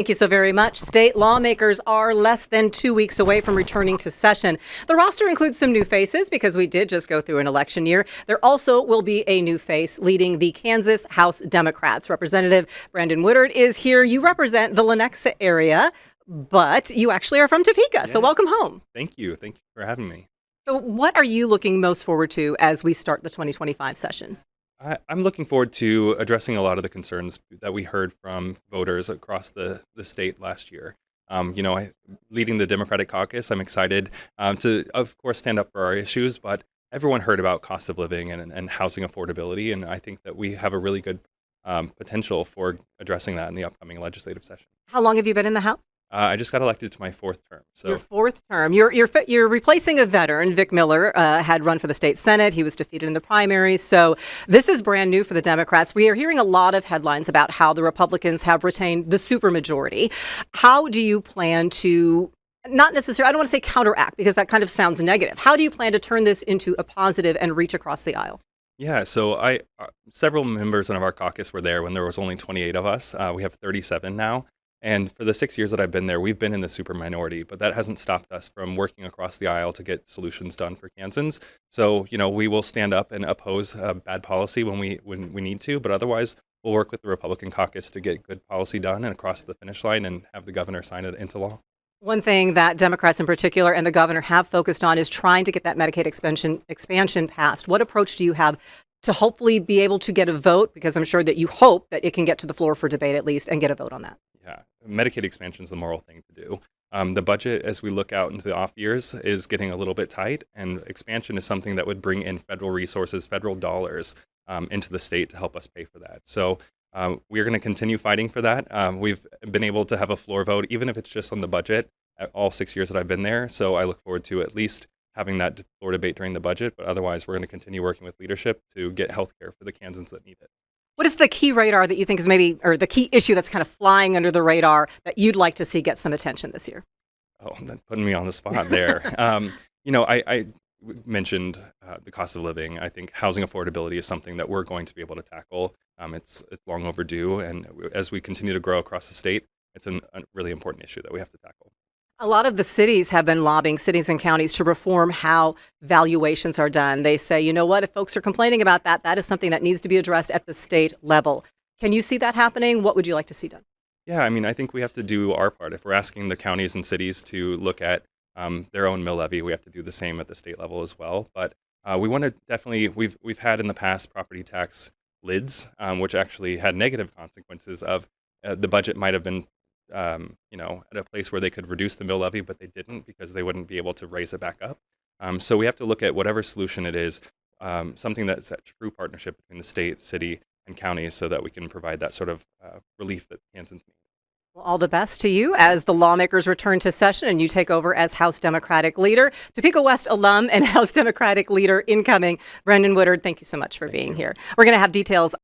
Thank you so very much. State lawmakers are less than 2 weeks away from returning to session. The roster includes some new faces because we did just go through an election year. There also will be a new face leading the Kansas House Democrats. Representative Brandon Woodard is here. You represent the Lenexa area, but you actually are from Topeka, so welcome home. Thank you. Thank you for having me. So what are you looking most forward to as we start the 2025 session? I'm looking forward to addressing a lot of the concerns that we heard from voters across the state last year. Leading the Democratic caucus, I'm excited to, of course, stand up for our issues, but everyone heard about cost of living and housing affordability, and I think that we have a really good potential for addressing that in the upcoming legislative session. How long have you been in the House? I just got elected to my fourth term. Your fourth term. You're replacing a veteran. Vic Miller had run for the state Senate. He was defeated in the primaries. So this is brand new for the Democrats. We are hearing a lot of headlines about how the Republicans have retained the supermajority. How do you plan to, not necessarily, I don't want to say counteract because that kind of sounds negative. How do you plan to turn this into a positive and reach across the aisle? Yeah, so several members of our caucus were there when there was only 28 of us. We have 37 now. And for the 6 years that I've been there, we've been in the super minority, but that hasn't stopped us from working across the aisle to get solutions done for Kansans. So, we will stand up and oppose bad policy when we need to, but otherwise we'll work with the Republican caucus to get good policy done and across the finish line and have the governor sign it into law. One thing that Democrats in particular and the governor have focused on is trying to get that Medicaid expansion passed. What approach do you have to hopefully be able to get a vote? Because I'm sure that you hope that it can get to the floor for debate at least and get a vote on that. Yeah, Medicaid expansion is the moral thing to do. The budget, as we look out into the off years, is getting a little bit tight, and expansion is something that would bring in federal resources, federal dollars into the state to help us pay for that. So we're going to continue fighting for that. We've been able to have a floor vote, even if it's just on the budget, all 6 years that I've been there. So I look forward to at least having that floor debate during the budget, but otherwise we're going to continue working with leadership to get health care for the Kansans that need it. What is the key radar that you think is or the key issue that's kind of flying under the radar that you'd like to see get some attention this year? Oh, that's putting me on the spot there. I mentioned the cost of living. I think housing affordability is something that we're going to be able to tackle. It's long overdue, and as we continue to grow across the state, it's a really important issue that we have to tackle. A lot of the cities have been lobbying cities and counties to reform how valuations are done. They say, you know what, if folks are complaining about that, that is something that needs to be addressed at the state level. Can you see that happening? What would you like to see done? Yeah, I think we have to do our part. If we're asking the counties and cities to look at their own mill levy, we have to do the same at the state level as well. But we want to definitely, we've had in the past property tax lids, which actually had negative consequences of the budget might have been at a place where they could reduce the mill levy, but they didn't because they wouldn't be able to raise it back up. So we have to look at whatever solution it is, something that's a true partnership between the state, city, and counties so that we can provide that sort of relief that Kansans need. Well, all the best to you as the lawmakers return to session and you take over as House Democratic Leader. Topeka West alum and House Democratic Leader incoming, Brandon Woodard, thank you so much for being here. We're going to have details